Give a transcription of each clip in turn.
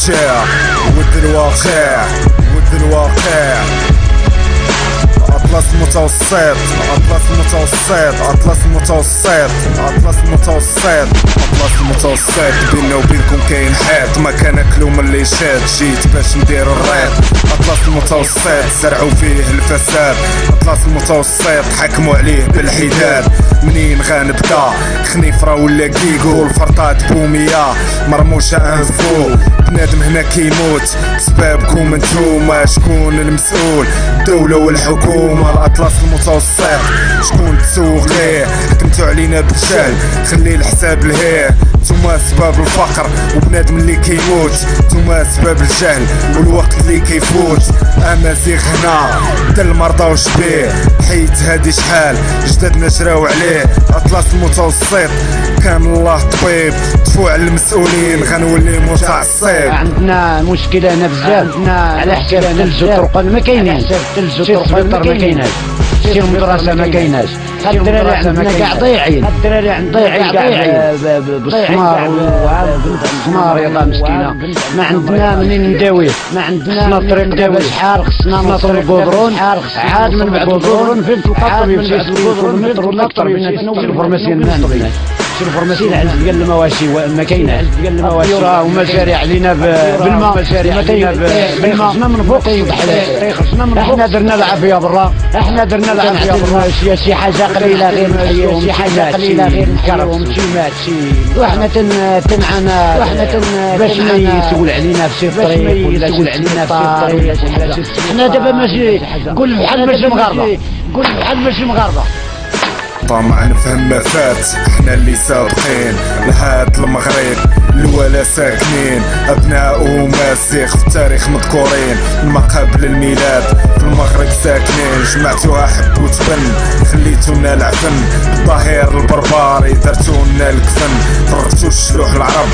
الواقع ود الواقع ود الواقع. أطلس متوسط أطلس متوسط أطلس متوسط أطلس متوسط أطلس متوسط. بينا وبينكم كاين حيط ما كناكلو من اللي شاد، جيت باش ندير الريط. أطلس المتوسط زرعوا فيه الفساد، أطلس المتوسط حكموا عليه بالحداد. منين غنبدا خنيفرة ولا كيكو الفرطات بومية مرموشة انفو. بنادم هنا كيموت بسبابكم انتوما، شكون المسؤول؟ الدولة والحكومة. الأطلس المتوسط شكون تسوق ليه؟ حكمتو علينا بالجهل خلي الحساب لهيه. نتوما سباب الفقر وبنادم اللي كيموت، نتوما سباب الجهل والوقت اللي كيفوت. أمازيغ هنا دل مرضى وشبيه، حيت هادي شحال جدادنا جراو عليه. أطلس المتوسط كان الله طبيب، دفوع على المسؤولين غنولي متعصب. عندنا مشكلة هنا بزاف، عندنا على حساب الثلج والطرقان ما كاينينش، الثلج والطرقان ما كايناش، شي المدرسة ما كايناش. الدراري عندنا كاع ضايعين، الدراري عندنا كاع بالسمار والسمار يلا مسكينة. ما عندنا منين نداويه، ما عندنا طريق نداويه. شحال خصنا نوصل القدرون، عاد من بعد القدرون فين تلقى الطبيب؟ شي المتر ولا اكثر من الفورماسيون ما عندناش. شي الفورماسيون عندنا ديال المواشي ما كايناش، ديال المواشي ومشاريع لينا بالماء، مشاريع لينا بالماء. خصنا من فوق الصبحلات، خصنا من فوق. احنا درنا العافية برا، احنا درنا العافية برا. شي حاجة قليلة غير شي حاجة قليلة غير نكرم شي مات شي. وحنا تنعنا باش ما يسول علينا في شي طريق ولا يسول علينا في شي طريق. حنا دابا ماشي قول بحال ماشي مغاربة، قول بحال ماشي مغاربة. طمعا فهم ما فات احنا اللي سابقين لهاد المغرب الولا ساكنين. ابناء وماسيخ في التاريخ مذكورين، ما قبل الميلاد في المغرب ساكنين. جمعتوها حب وتبن خليتونا العفن، الظهير البربري درتونا الكفن. فرقتو الشلوح العرب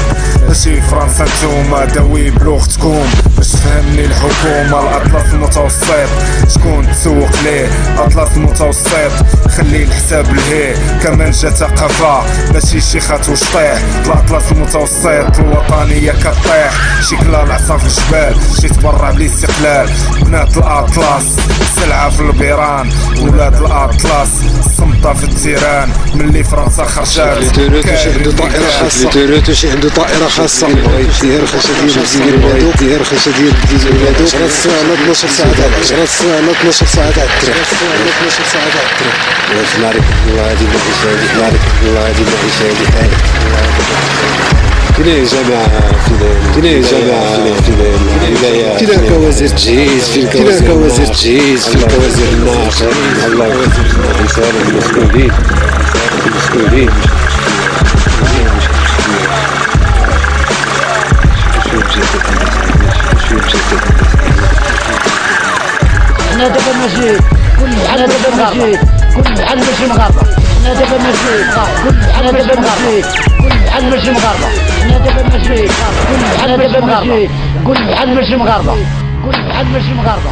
ماشي فرنسا، نتوما داوي بلغتكم باش تفهمني الحكومة. الأطلس المتوسط شكون تسوق ليه؟ أطلس المتوسط خلي الحساب لهيه. كمان جا ثقافة ماشي شي خات وشطيح. الأطلس المتوسط الوطنية كطيح، شي كلا العصا في الجبال شي تبرع بالاستقلال. بنات الأطلس سلعة في البيران، ولاد الأطلس الصمتة في التيران. ملي فرنسا خرجات عنده طائرة خاصة، شي عنده طائرة خاصة ديال خاصة ديال ولادو، ديال خاصة ديال ولادو. 10 ساعة على 12 ساعة، 10 ساعة على 12 ساعة على الطريق، 12 ساعة على الطريق. واش نعرف والله هادي المعيشة هادي، نعرف والله هادي المعيشة هادي. كاين جماعة كاين جماعة في الولايات، كاين كوازير تجهيز، في كوازير تجهيز، في كوازير الناقل. الله يوفق الإنسان المسؤولين المسؤولين. حنا دابا ماشي كل بحال دابا ماشي كل بحال ماشي مغاربة. حنا دابا ماشي كل بحال دابا ماشي كل بحال ماشي مغاربة. حنا دابا ماشي كل بحال دابا ماشي كل بحال ماشي مغاربة، كل بحال ماشي مغاربة.